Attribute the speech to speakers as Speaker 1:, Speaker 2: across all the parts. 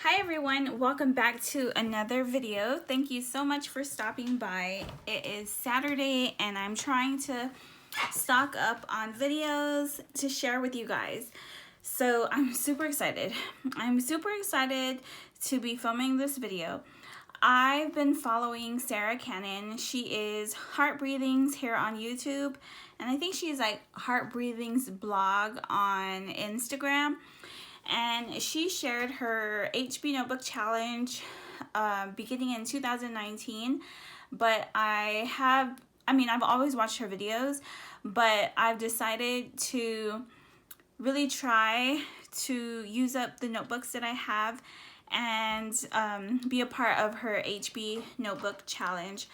Speaker 1: Hi everyone, welcome back to another video. Thank you so much for stopping by. It is Saturday and I'm trying to stock up on videos to share with you guys. So I'm super excited. I'm super excited to be filming this video. I've been following Sarah Cannon. She is Heartbreathings here on YouTube, and I think she's like Heartbreathings blog on Instagram. And she shared her HB Notebook Challenge beginning in 2019. But I've always watched her videos, but I've decided to really try to use up the notebooks that I have and be a part of her HB Notebook Challenge.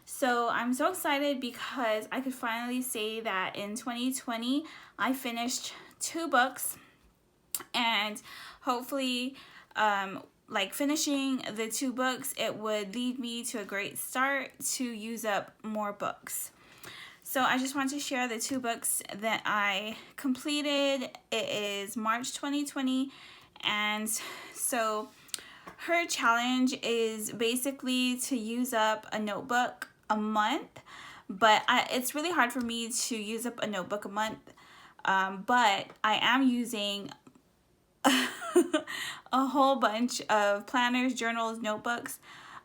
Speaker 1: So I'm so excited because I could finally say that in 2020 I finished 2 books, and hopefully like finishing the 2 books, it would lead me to a great start to use up more books. So I just want to share the 2 books that I completed. It is March 2020, and so her challenge is basically to use up a notebook a month, but it's really hard for me to use up a notebook a month, but I am using a whole bunch of planners, journals, notebooks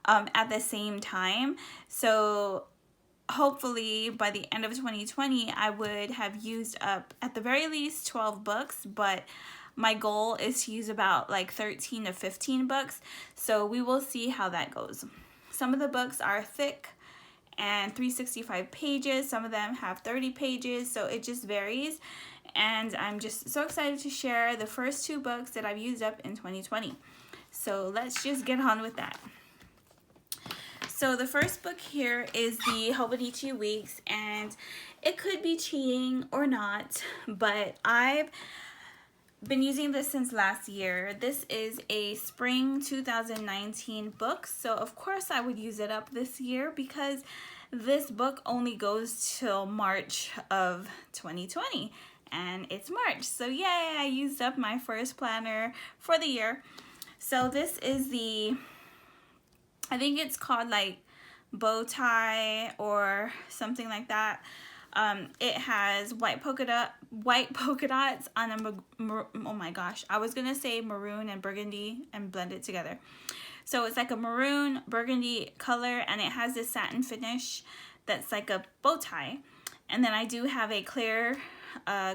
Speaker 1: at the same time. So hopefully by the end of 2020 I would have used up at the very least 12 books, but my goal is to use about like 13 to 15 books. So we will see how that goes. Some of the books are thick and 365 pages. Some of them have 30 pages, so it just varies. And I'm just so excited to share the first 2 books that I've used up in 2020. So let's just get on with that. So the first book here is the Hobonichi Weeks, and it could be cheating or not, but I've been using this since last year. This is a spring 2019 book, so of course I would use it up this year because this book only goes till March of 2020. And it's March, so yay, I used up my first planner for the year. So this is I think it's called like bow tie or something like that. It has white polka dots on a oh my gosh, I was gonna say maroon and burgundy and blend it together. So it's like a maroon burgundy color, and it has this satin finish that's like a bow tie. And then I do have a clear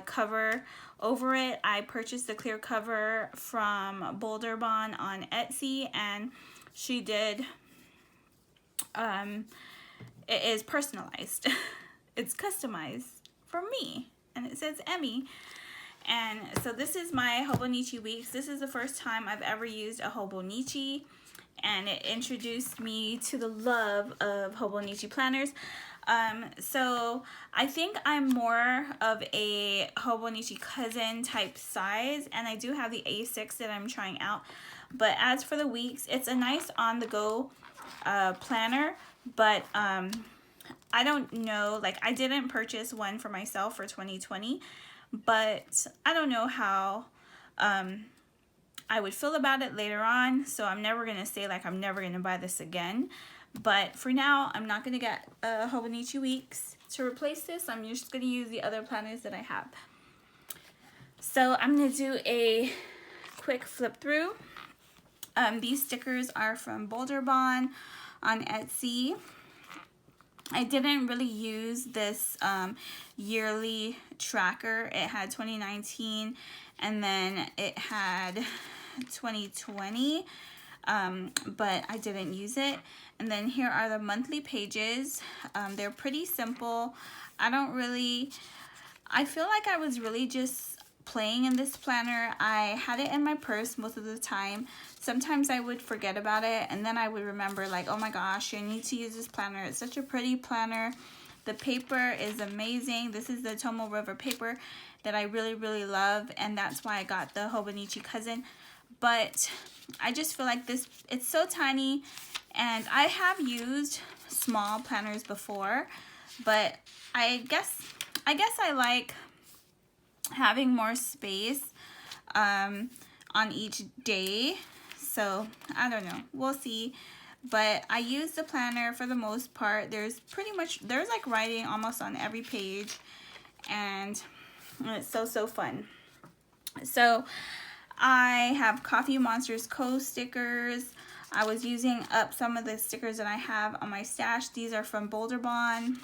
Speaker 1: cover over it. I purchased the clear cover from Boulder Bond on Etsy, and she did it is personalized. It's customized for me, and it says Emmy. And so this is my Hobonichi Weeks. This is the first time I've ever used a Hobonichi, and it introduced me to the love of Hobonichi planners. So I think I'm more of a Hobonichi cousin type size, and I do have the A6 that I'm trying out. But as for the weeks, it's a nice on-the-go planner, but I don't know, like I didn't purchase one for myself for 2020, but I don't know how I would feel about it later on, so I'm never going to say like I'm never going to buy this again. But for now, I'm not going to get Hobonichi Weeks to replace this. I'm just going to use the other planners that I have. So I'm going to do a quick flip through. These stickers are from Boulder Bond on Etsy. I didn't really use this yearly tracker. It had 2019 and then it had 2020. But I didn't use it. And then here are the monthly pages. They're pretty simple. I feel like I was really just playing in this planner. I had it in my purse most of the time. Sometimes I would forget about it, and then I would remember like, oh my gosh, I need to use this planner. It's such a pretty planner. The paper is amazing. This is the Tomo River paper that I really, really love, and that's why I got the Hobonichi Cousin. But I just feel like this, it's so tiny, and I have used small planners before, but I guess I like having more space on each day. So I don't know, we'll see. But I use the planner for the most part. There's like writing almost on every page, and it's so fun. So I have Coffee Monsters Co. stickers. I was using up some of the stickers that I have on my stash. These are from Boulder Bond.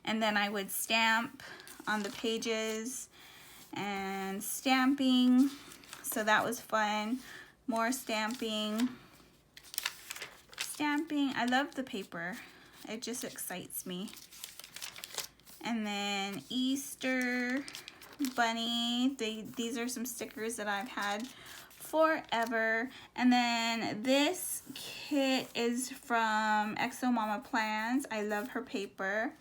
Speaker 1: And then I would stamp on the pages and stamping. So that was fun. More stamping. I love the paper. It just excites me. And then Easter Bunny. These are some stickers that I've had forever. And then this kit is from Exo Mama Plans. I love her paper.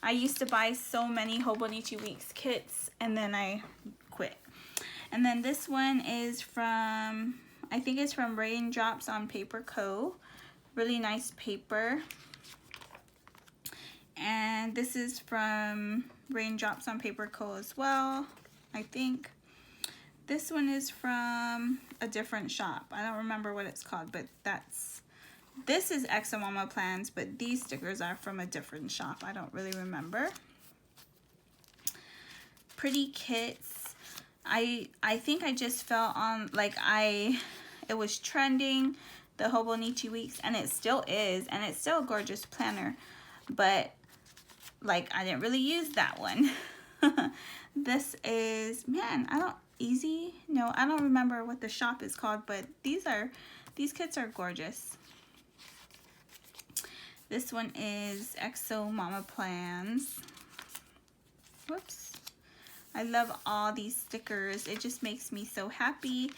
Speaker 1: I used to buy so many Hobonichi Weeks kits, and then I quit. And then this one is from, I think it's from Raindrops on Paper Co. Really nice paper. And this is from Raindrops on Paper Co. as well, I think. This one is from a different shop. I don't remember what it's called, but this is Exo Mama Plans, but these stickers are from a different shop. I don't really remember. Pretty kits. I think I just fell on, like, it was trending, the Hobonichi Weeks, and it still is, and it's still a gorgeous planner, but like I didn't really use that one. This is, man, I don't remember what the shop is called, but these kits are gorgeous. This one is Exo Mama Plans. Whoops. I love all these stickers. It just makes me so happy.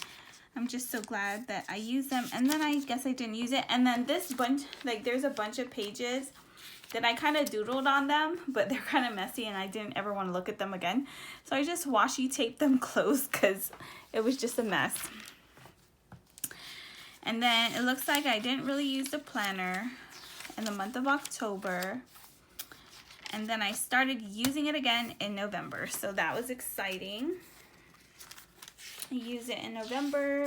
Speaker 1: I'm just so glad that I use them. And then I guess I didn't use it. And then this bunch, like there's a bunch of pages that I kind of doodled on them, but they're kind of messy and I didn't ever want to look at them again. So I just washi taped them closed because it was just a mess. And then it looks like I didn't really use the planner in the month of October. And then I started using it again in November. So that was exciting. I used it in November.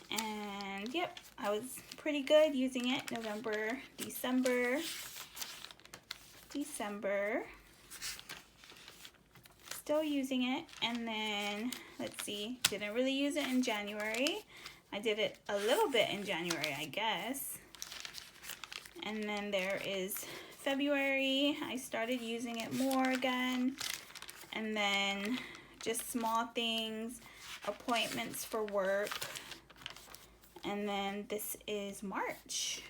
Speaker 1: And yep, I was pretty good using it. November, December. Still using it. And then, let's see, didn't really use it in January. I did it a little bit in January, I guess. And then there is February. I started using it more again. And then just small things, appointments for work. And then this is March.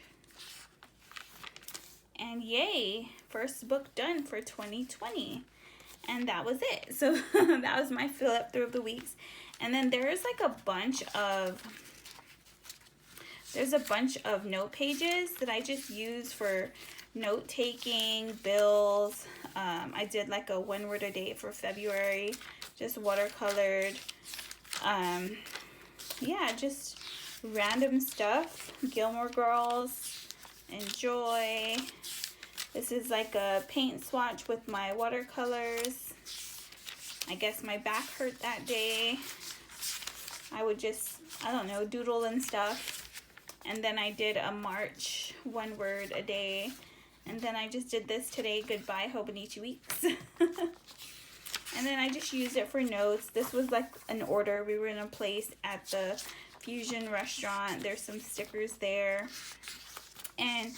Speaker 1: And yay, first book done for 2020. And that was it. So that was my fill up through the weeks. And then there's like a bunch of note pages that I just use for note taking, bills. I did like a 1 word a day for February, just watercolored. Yeah, just random stuff. Gilmore Girls, Enjoy. This is like a paint swatch with my watercolors. I guess my back hurt that day. I would just, I don't know, doodle and stuff. And then I did a March 1 word a day. And then I just did this today, Goodbye Hobonichi Weeks. And then I just used it for notes. This was like an order we were in a place at the Fusion restaurant. There's some stickers there. And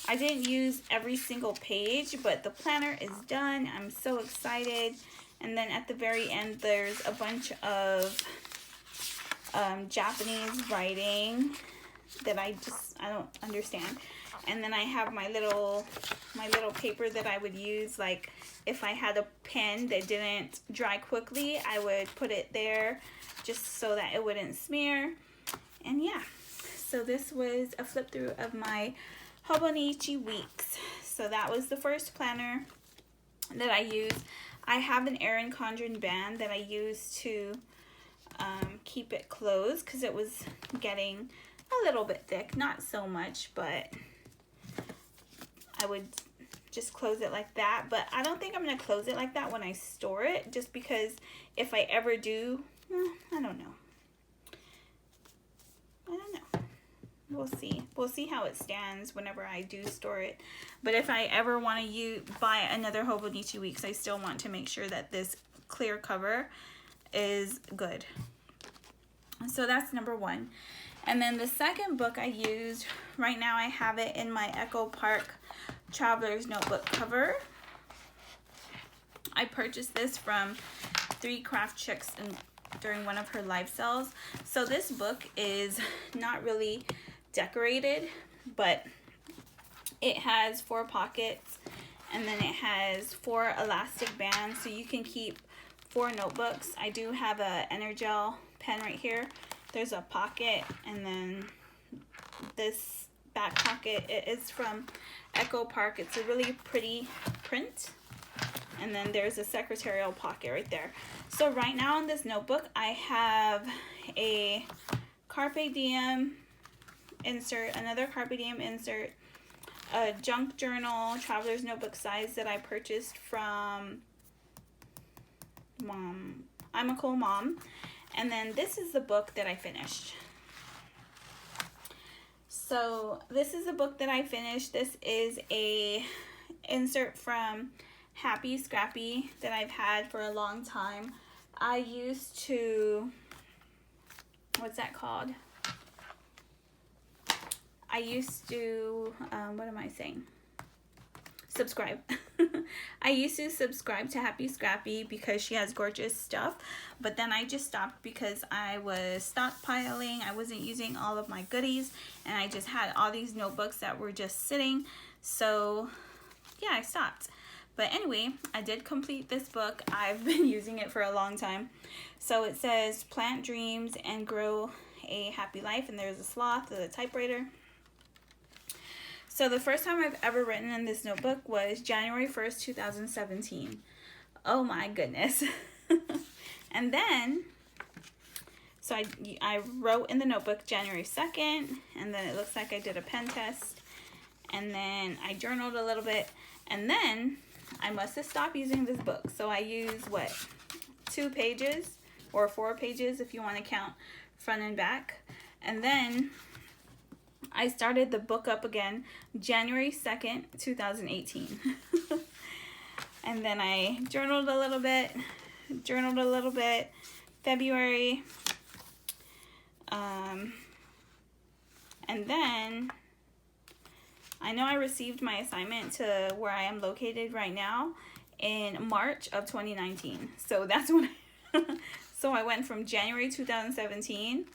Speaker 1: I didn't use every single page, but the planner is done. I'm so excited. And then at the very end, there's a bunch of Japanese writing that I don't understand. And then I have my little paper that I would use, like if I had a pen that didn't dry quickly, I would put it there just so that it wouldn't smear. And yeah, so this was a flip through of my Hobonichi Weeks. So that was the first planner that I used. I have an Erin Condren band that I used to keep it closed because it was getting a little bit thick. Not so much, but I would just close it like that. But I don't think I'm going to close it like that when I store it, just because if I ever do, I don't know. We'll see how it stands whenever I do store it. But if I ever want to buy another Hobonichi Weeks, I still want to make sure that this clear cover is good. So that's number one. And then the second book I used, right now I have it in my Echo Park Traveler's Notebook cover. I purchased this from 3 Craft Chicks during one of her live sales. So this book is not really decorated, but it has 4 pockets, and then it has 4 elastic bands, so you can keep 4 notebooks. I do have a Energel pen right here. There's a pocket, and then this back pocket, it is from Echo Park. It's a really pretty print. And then there's a secretarial pocket right there. So right now in this notebook, I have a Carpe Diem insert, another Carpe Diem insert, a junk journal, traveler's notebook size that I purchased from I'm a Cool Mom. And then this is the book that I finished. So this is the book that I finished. This is a insert from Happie Scrappie that I've had for a long time. I used to, what's that called? I used to, what am I saying? Subscribe. I used to subscribe to Happie Scrappie because she has gorgeous stuff, but then I just stopped because I was stockpiling. I wasn't using all of my goodies, and I just had all these notebooks that were just sitting. So yeah, I stopped. But anyway, I did complete this book. I've been using it for a long time. So it says plant dreams and grow a happy life, and there's a sloth with a typewriter. So the first time I've ever written in this notebook was January 1st, 2017. Oh my goodness. And then, so I wrote in the notebook January 2nd, and then it looks like I did a pen test, and then I journaled a little bit, and then I must have stopped using this book. So I used, what, 2 pages or 4 pages if you want to count front and back. And then I started the book up again January 2nd, 2018. And then I journaled a little bit, February. And then I know I received my assignment to where I am located right now in March of 2019. So that's when so I went from January 2017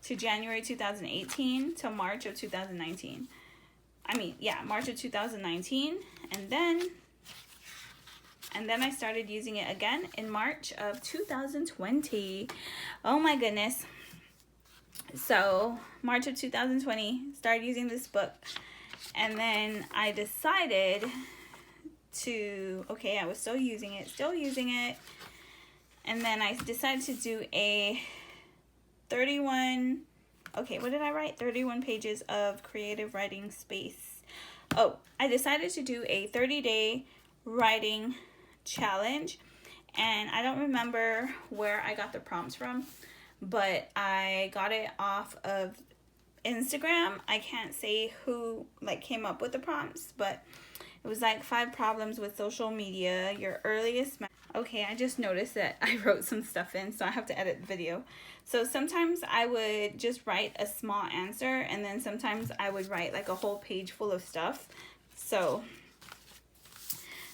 Speaker 1: to January 2018 to March of 2019. I mean, yeah, March of 2019. And then I started using it again in March of 2020. Oh my goodness. So March of 2020, started using this book. And then I decided to, okay, I was still using it. And then I decided to do a 31, okay, what did I write? 31 pages of creative writing space. Oh, I decided to do a 30-day writing challenge. And I don't remember where I got the prompts from, but I got it off of Instagram. I can't say who came up with the prompts, but it was like 5 problems with social media, your earliest okay, I just noticed that I wrote some stuff in, so I have to edit the video. So sometimes I would just write a small answer, and then sometimes I would write like a whole page full of stuff. So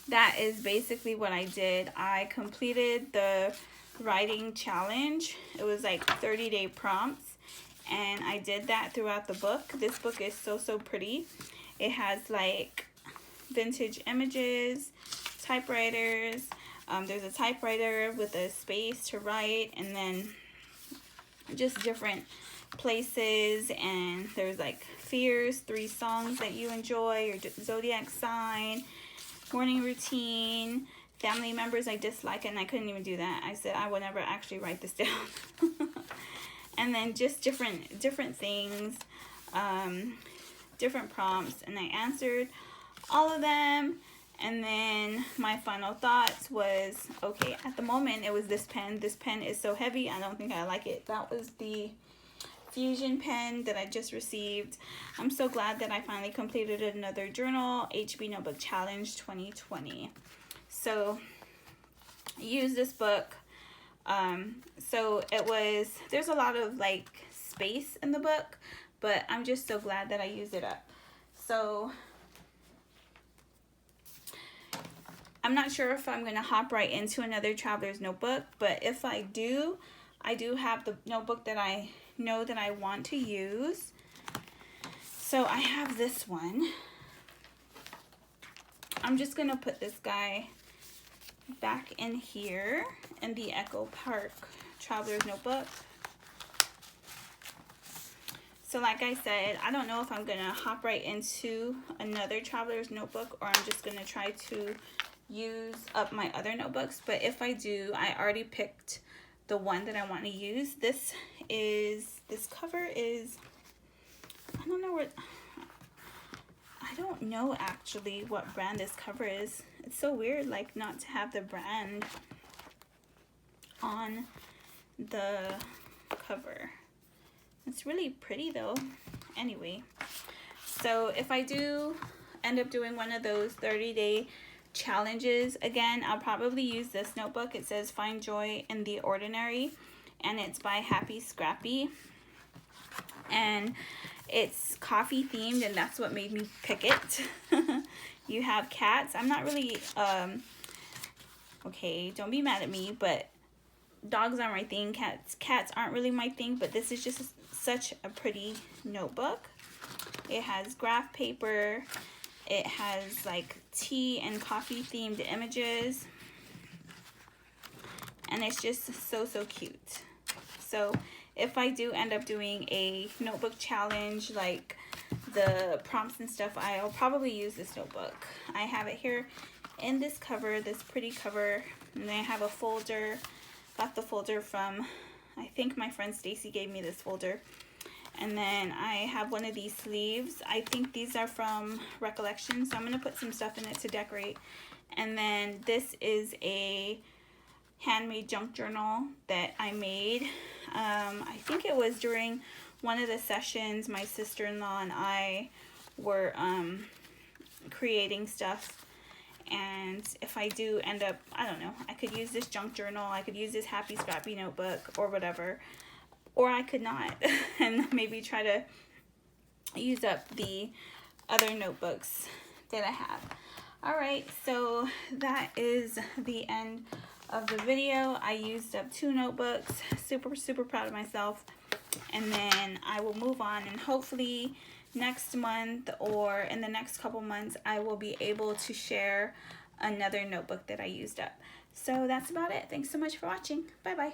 Speaker 1: that is basically what I did. I completed the writing challenge. It was like 30-day prompts, and I did that throughout the book. This book is so pretty. It has like vintage images, typewriters. There's a typewriter with a space to write, and then just different places, and there's like fears, 3 songs that you enjoy, your zodiac sign, morning routine, family members I dislike, and I couldn't even do that. I said I would never actually write this down. And then just different things, different prompts, and I answered all of them. And then my final thoughts was, okay, at the moment it was this pen. This pen is so heavy, I don't think I like it. That was the Fusion pen that I just received. I'm so glad that I finally completed another journal, HB Notebook Challenge 2020. So I used this book. So there's a lot of like space in the book, but I'm just so glad that I used it up. So I'm not sure if I'm going to hop right into another traveler's notebook, but if I do have the notebook that I know that I want to use. So I have this one. I'm just going to put this guy back in here in the Echo Park traveler's notebook. So like I said, I don't know if I'm going to hop right into another traveler's notebook or I'm just going to try to use up my other notebooks. But if I do, I already picked the one that I want to use. This cover is, I don't know actually what brand this cover is. It's so weird like not to have the brand on the cover. It's really pretty though. Anyway, so if I do end up doing one of those 30-day challenges again, I'll probably use this notebook. It says Find Joy in the Ordinary, and it's by Happie Scrappie, and it's coffee themed, and that's what made me pick it. You have cats. I'm not really okay, don't be mad at me, but dogs aren't my thing. Cats aren't really my thing, but this is just such a pretty notebook. It has graph paper. It has like tea and coffee themed images, and it's just so cute. So if I do end up doing a notebook challenge, like the prompts and stuff, I'll probably use this notebook. I have it here in this cover, this pretty cover, and then I have a folder. Got the folder from, I think my friend Stacy gave me this folder. And then I have one of these sleeves. I think these are from Recollection, so I'm going to put some stuff in it to decorate. And then this is a handmade junk journal that I made. I think it was during one of the sessions my sister-in-law and I were creating stuff. And if I do end up, I don't know, I could use this junk journal, I could use this Happie Scrappie notebook or whatever. Or I could not, and maybe try to use up the other notebooks that I have. Alright, so that is the end of the video. I used up 2 notebooks. Super proud of myself. And then I will move on, and hopefully next month or in the next couple months I will be able to share another notebook that I used up. So that's about it. Thanks so much for watching. Bye bye.